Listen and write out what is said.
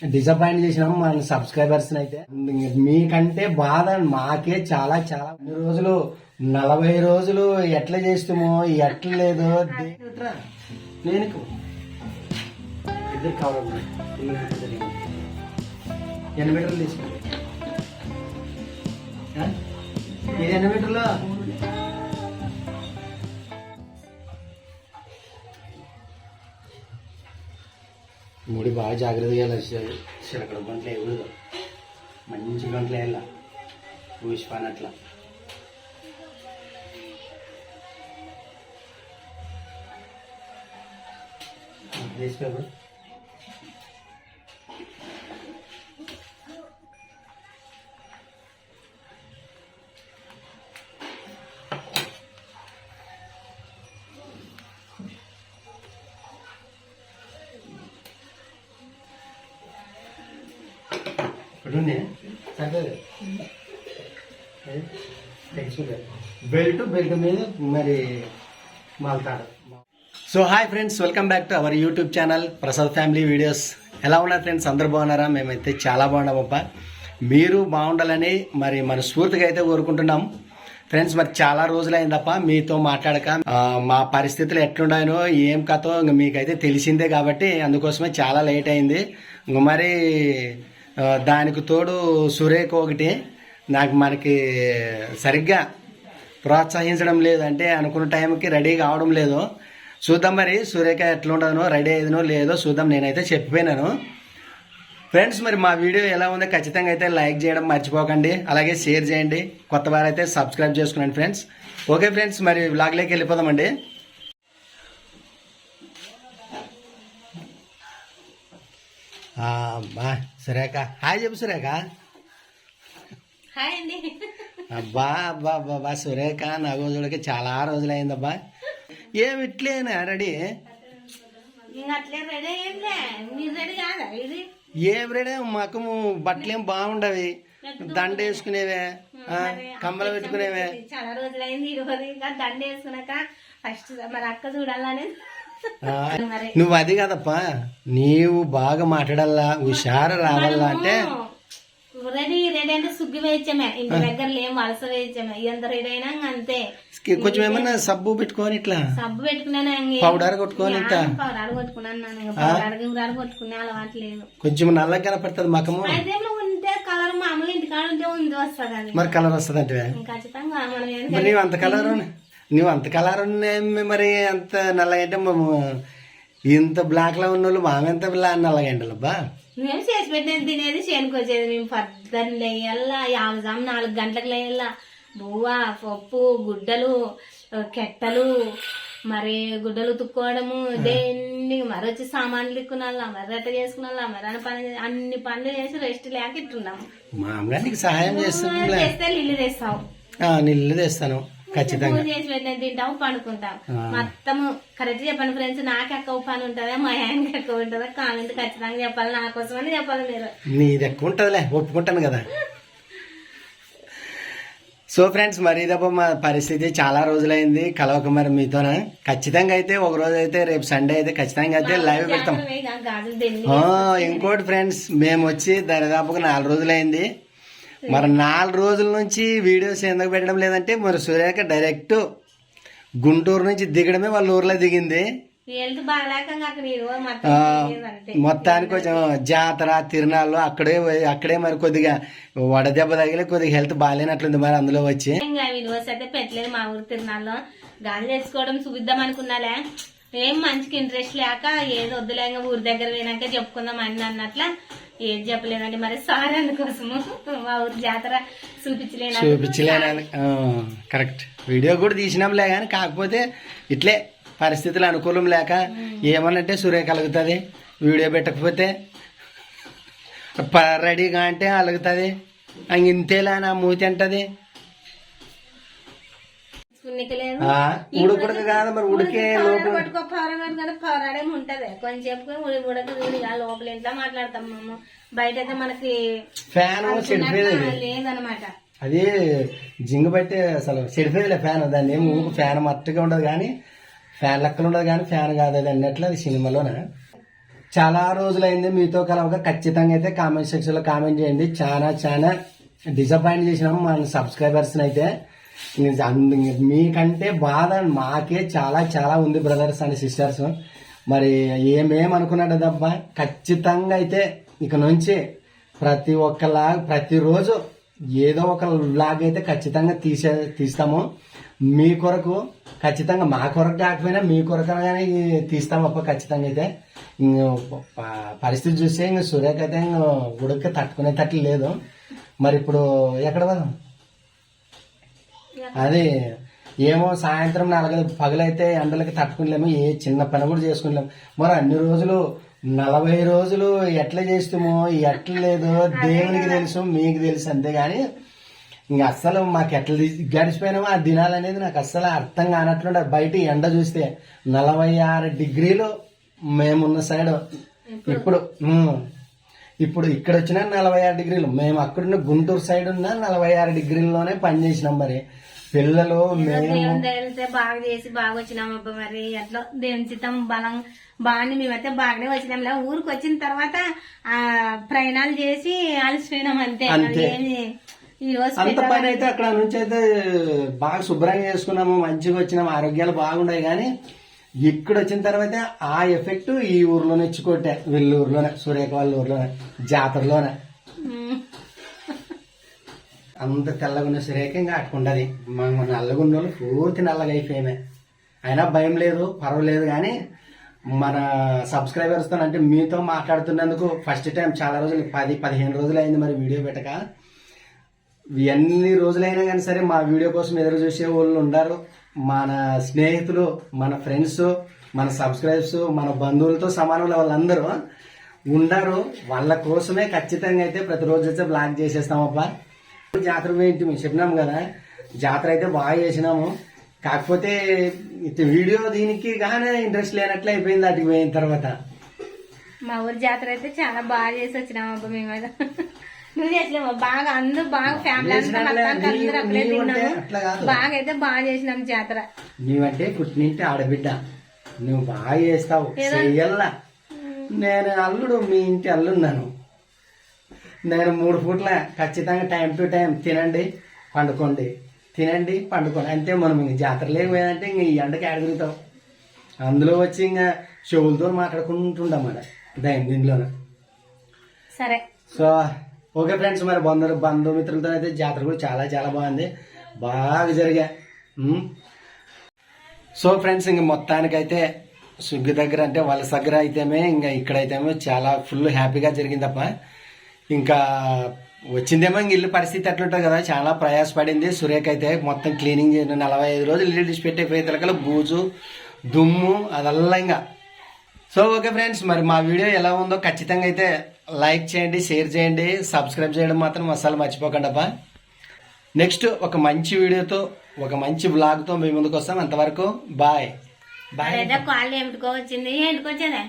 Disappoint చేసినాం మన subscribers అయితే. మీకంటే బాధ మాకే చాలా చాలా. అన్ని రోజులు 40 రోజులు ఎట్లా చేస్తామో ఎట్లా లేదో నేను ఇద్దరు కావాలి 8 మీటర్లు తీసుకోండి. ఇది 8 మీటర్లు ముడి బాగా జాగ్రత్తగా వెళ్ళాలి. చిలకడ గంటలు వేయకూడదు, మంచి గంటలు వేయాల ఊసిపాన్ అట్లా. తీసుకో బెల్ట్ మీద మరి మాల్తాడు. So hi friends, welcome back to our YouTube channel Prasad family videos. ఎలా ఉన్నారు ఫ్రెండ్స్? అందరు బాగున్నారా? మేమైతే చాలా బాగున్నామప్ప. మీరు బాగుండాలని మరి మనస్ఫూర్తిగా అయితే కోరుకుంటున్నాం ఫ్రెండ్స్. మరి చాలా రోజులైందప్ప మీతో మాట్లాడక. మా పరిస్థితులు ఎట్లున్నాయనో ఏం కథో మీకైతే తెలిసిందే కాబట్టి అందుకోసమే చాలా లేట్ అయింది. మరి దానికి తోడు సురేఖ ఒకటి నాకు మనకి సరిగ్గా ప్రోత్సహించడం లేదు, అంటే అనుకున్న టైంకి రెడీ కావడం లేదు. చూద్దాం మరి సురేఖ ఎట్లా ఉండదో, రెడీ అయ్యేదనో లేదో చూద్దాం. నేనైతే చెప్పిపోయినాను ఫ్రెండ్స్. మరి మా వీడియో ఎలా ఉందో ఖచ్చితంగా అయితే లైక్ చేయడం మర్చిపోకండి, అలాగే షేర్ చేయండి. కొత్త వారైతే సబ్స్క్రైబ్ చేసుకున్నాను ఫ్రెండ్స్. ఓకే ఫ్రెండ్స్, మరి వ్లాగ్లోకి వెళ్ళిపోదామండి. సురేఖ హాయ్ చెప్పు సురేఖ. అబ్బా అబ్బా అబ్బా సురేఖ నాకు చూడక చాలా రోజులైందబ్బా. ఏమి ఇట్లేనా రెడీ? ఏం రెడీ? మకము బట్టలేం బాగుండవి, దండ వేసుకునేవే, కమ్మలు పెట్టుకునేవే. చాలా రోజులైంది దండ వేసుకున్నాక ఫస్ట్ మరి అక్క చూడాలని. నువ్వు అది కాదప్పా, నీవు బాగా మాట్లాడాలా, హుషారు రావాలా అంటే రెడీ రెడీ అంటే సుగ్గి వేయించామే, ఇంటి దగ్గర ఏం వలస వేయించామే. ఎంత రెడీ అయినా అంతే. కొంచెం ఏమన్నా సబ్బు పెట్టుకోని ఇట్లా సబ్బు పెట్టుకున్నాను, పౌడర్ కొట్టుకోని పౌడర్ కొట్టుకున్నాను. పౌడర్ కొట్టుకునే అలవాటు లేదు. కొంచెం నల్లగా కనపడుతుంది మకము. అయితే ఉంటే కలర్ మామూలు ఇంటికాడ ఉంటే ఉంది వస్తుంది అది. మరి కలర్ వస్తుంది అంటే ఖచ్చితంగా నీవు అంత కలర్ మరి అంత నల్లగా అంటే ఇంత బ్లాక్ లో ఉన్న వాళ్ళు మామెంత నల్లగా అంటలబ్బా. మేము చేసి పెట్టినది తినేది చేనుకు వచ్చేది. మేము పొద్దున్న లేయాలా, యావజాము 4 గంటలకు లేయాలా. బువ్వ, పప్పు, గుడ్డలు, కెట్టలు, మరి గుడ్డలు తుక్కోవడము, దేన్ని మరి వచ్చి సామాన్లు తిక్కునాలా, మరి అట్ట చేసుకున్నా, మరి అన్ని పనులు చేసి రెస్ట్ లేక ఇట్టున్నాము. మామూలుగా నీకు సహాయం చేస్తే నీళ్ళు తెస్తావు. నీళ్ళు తెస్తాను ఖచ్చితంగా. చేసి పెట్టిన తింటాము, పండుకుంటాం. మొత్తము కరెక్ట్ చెప్పండి ఫ్రెండ్స్. నాకు ఎక్కువ పని ఉంటుందా, మా ఆయనకి ఎక్కువ ఉంటుందా? కామెంట్ ఖచ్చితంగా చెప్పాలి, నా కోసమని చెప్పాలి. మీరు నీది ఎక్కువ ఉంటుందిలే, ఒప్పుకుంటాను కదా. సో ఫ్రెండ్స్, మరి ఇదప్ప మా పరిస్థితి చాలా రోజులైంది కలవక. మరి మీతోనే ఖచ్చితంగా అయితే ఒక రోజు అయితే రేపు సండే అయితే ఖచ్చితంగా అయితే లైవ్ పెడతాం. ఇంకోటి ఫ్రెండ్స్, మేము వచ్చి దాదాపుగా 4 రోజులైంది. మరి 4 రోజుల నుంచి వీడియోస్ ఎందుకు పెట్టడం లేదంటే మరి సురేఖ డైరెక్ట్ గుంటూరు నుంచి దిగడమే వాళ్ళ ఊర్లో దిగింది. మొత్తానికి కొంచెం జాతర తిరునాళ్ళు అక్కడే మరి కొద్దిగా వడదెబ్బ తగిలి కొద్దిగా హెల్త్ బాగాలేనట్లుంది. మరి అందులో వచ్చి వీడియోస్ అయితే పెట్టలేదు. మా ఊరు తిరునాళ్ళు గాలి తెచ్చుకోవడం చూపిద్దాం అనుకున్నాలే, ఏం మంచికి ఇంట్రెస్ట్ లేక ఏదో వద్దులేక ఊరి దగ్గర పోయినాక చెప్పుకుందాం అని అన్నట్ల ఏది చెప్పలేదండి. మరి సార్ అందుకోసము మా ఊరు జాతర చూపించలేను. కరెక్ట్, వీడియో కూడా తీసినాంలే కానీ కాకపోతే ఇట్లే పరిస్థితులు అనుకూలం లేక ఏమనంటే సురేఖ కలుగుతుంది, వీడియో పెట్టకపోతే రెడీగా అంటే అలుగుతుంది, ఇంతేలా నా మూతి అంటది. ఉడకడక కాదు మరి ఉడికే పోరాడేమి ఉంటది కొంచెం ఉడక లోపల ఇంట్లో మాట్లాడతాం మేము. బయట అయితే మనకి ఫ్యాన్ లేదనమాట. అది జింగు బట్టి అసలు చెడిపోయేదిలే ఫ్యాన్. దాన్ని ఏమి ఊపు ఫ్యాన్ మట్టుగా ఉండదు కానీ ఫ్యాన్ లెక్కలు ఉండదు కానీ ఫ్యాన్ కాదు అది అన్నట్లు అది సినిమాలోన. చాలా రోజులైంది మీతో కలవక. ఖచ్చితంగా అయితే కామెంట్ సెక్షన్ లో కామెంట్ చేయండి. చాలా చాలా డిసప్పాయింట్ చేసినాము మన సబ్స్క్రైబర్స్ అయితే. మీకంటే బాధ మాకే చాలా చాలా ఉంది బ్రదర్స్ అండ్ సిస్టర్స్. మరి ఏమేమనుకున్నాడు దబ్బా, ఖచ్చితంగా అయితే ఇక నుంచి ప్రతిరోజు ఏదో ఒక వ్లాగ్ అయితే ఖచ్చితంగా తీస్తాము మీ కొరకు. ఖచ్చితంగా మా కొరకు కాకపోయినా మీ కొరకు కానీ తీస్తామప్ప ఖచ్చితంగా అయితే. పరిస్థితి చూస్తే ఇంక సూర్యకి అయితే ఉడక తట్టుకునేటట్లు లేదు. మరి ఇప్పుడు ఎక్కడ పోదాం? అది ఏమో సాయంత్రం 4 పగలైతే ఎండలకి తట్టుకునేలేము, ఏ చిన్న పని కూడా చేసుకునేలేము. మరి అన్ని రోజులు 40 రోజులు ఎట్లా చేస్తామో ఎట్లా లేదో దేవునికి తెలుసు, మీకు తెలుసు. అంతేగాని ఇంక అస్సలు మాకు ఎట్లా గడిచిపోయినామో ఆ దినాలు అనేది నాకు అస్సలు అర్థం కానట్లుండే. బయట ఎండ చూస్తే 46 డిగ్రీలు మేమున్న సైడ్. ఇప్పుడు ఇక్కడ వచ్చినా 46 డిగ్రీలు. మేము అక్కడున్న గుంటూరు సైడ్ ఉన్న 46 డిగ్రీల్లోనే పనిచేసినాం. మరి పిల్లలు బాగా చేసి బాగా వచ్చినాం అబ్బా. మరి ఎట్లా దేవుని చిత్తం బలం బాగుంది. మేమైతే బాగానే వచ్చినాం. ఊరికి వచ్చిన తర్వాత ఆ ప్రయాణాలు చేసి అలసిపోయినాం అంతే. అంత పని అయితే అక్కడ నుంచి అయితే బాగా శుభ్రంగా చేసుకున్నాము, మంచిగా వచ్చినాము, ఆరోగ్యాలు బాగున్నాయి. కానీ ఇక్కడ వచ్చిన తర్వాత ఆ ఎఫెక్ట్ ఈ ఊర్లోనే ఇచ్చుకోటే, వీళ్ళ ఊర్లోనే, సూర్యక వాళ్ళ ఊర్లోనే, జాతరలోనే. అంత తెల్లగున్న సూర్యక ఇంకా అట్టుకుంటది. మన నల్లగున్న వాళ్ళు పూర్తి నల్లగా అయిపోయామే. అయినా భయం లేదు, పర్వాలేదు. కానీ మన సబ్స్క్రైబర్స్ తో అంటే మీతో మాట్లాడుతున్నందుకు ఫస్ట్ టైం చాలా రోజులు 10-15 రోజులు అయింది మరి వీడియో పెట్టక. ఎన్ని రోజులైనా కానీ సరే మా వీడియో కోసం ఎదురు చూసే వాళ్ళు ఉన్నారు. మన స్నేహితులు, మన ఫ్రెండ్స్, మన సబ్స్క్రైబర్స్, మన బంధువులతో సమానంలో వాళ్ళందరూ ఉన్నారు. వాళ్ళ కోసమే ఖచ్చితంగా అయితే ప్రతిరోజు అయితే బ్లాగ్ చేసేస్తామప్ప. జాతర పోయింటి మేము చెప్పినాము కదా, జాతర అయితే బాగా చేసినాము. కాకపోతే వీడియో దీనికి కానీ ఇంట్రెస్ట్ లేనట్లు అయిపోయింది అటుకు పోయిన తర్వాత. మా ఊరి జాతర అయితే చాలా బాగా చేసి వచ్చినాం అబ్బా మేము. నువ్వు చేసినావు బాగా, అందరూ బాగా ఫ్యామిలీ అంతా అందరూ అక్కడే తిన్నాము. బాగా అయితే బాగా చేసినాం జాతర. నీవంటే పుట్టినింటి ఆడబిడ్డ, నువ్వు బాగా చేస్తావు చెయ్యల్లా. నేను అల్లుడు, మీ ఇంటి అల్లున్నాను. నేను 3 పూట్ల ఖచ్చితంగా టైం టు టైం తినండి పండుకోండి, తినండి పండుకోండి అంతే. మనం ఇంక జాతర లేకపోయిందంటే ఇంక ఈ ఎండకి ఆడగలుగుతాం. అందులో వచ్చి ఇంకా చెవులతో మాట్లాడుకుంటుంటాం మన దీనిలోనే. సరే, సో ఓకే ఫ్రెండ్స్, మరి బంధుమిత్రులతో అయితే జాతర కూడా చాలా చాలా బాగుంది, బాగా జరిగా. సో ఫ్రెండ్స్, ఇంక మొత్తానికైతే సుగ్గి దగ్గర అంటే వాళ్ళ దగ్గర అయితేమే ఇంకా ఇక్కడైతేమో చాలా ఫుల్ హ్యాపీగా జరిగింది తప్ప. ఇంకా వచ్చిందేమో ఇంక ఇల్లు పరిస్థితి అట్లుంటుంది కదా, చాలా ప్రయాసపడింది. సురేఖ అయితే మొత్తం క్లీనింగ్ చేసిన 45 రోజులు ఇల్లు డిసిపెట్టే పోయేతలకల బూజు దుమ్ము అదల్లా ఇంకా. సో ఓకే ఫ్రెండ్స్, మరి మా వీడియో ఎలా ఉందో ఖచ్చితంగా అయితే లైక్ చేయండి, షేర్ చేయండి, సబ్స్క్రైబ్ చేయడం మాత్రం అస్సలు మర్చిపోకండి అబ్బా. నెక్స్ట్ ఒక మంచి వీడియోతో, ఒక మంచి వ్లాగ్తో మీ ముందుకు వస్తాం. అంతవరకు బాయ్ బాయ్. కాళ్ళు ఏమిటికో వచ్చింది, ఏంటికొచ్చేదే.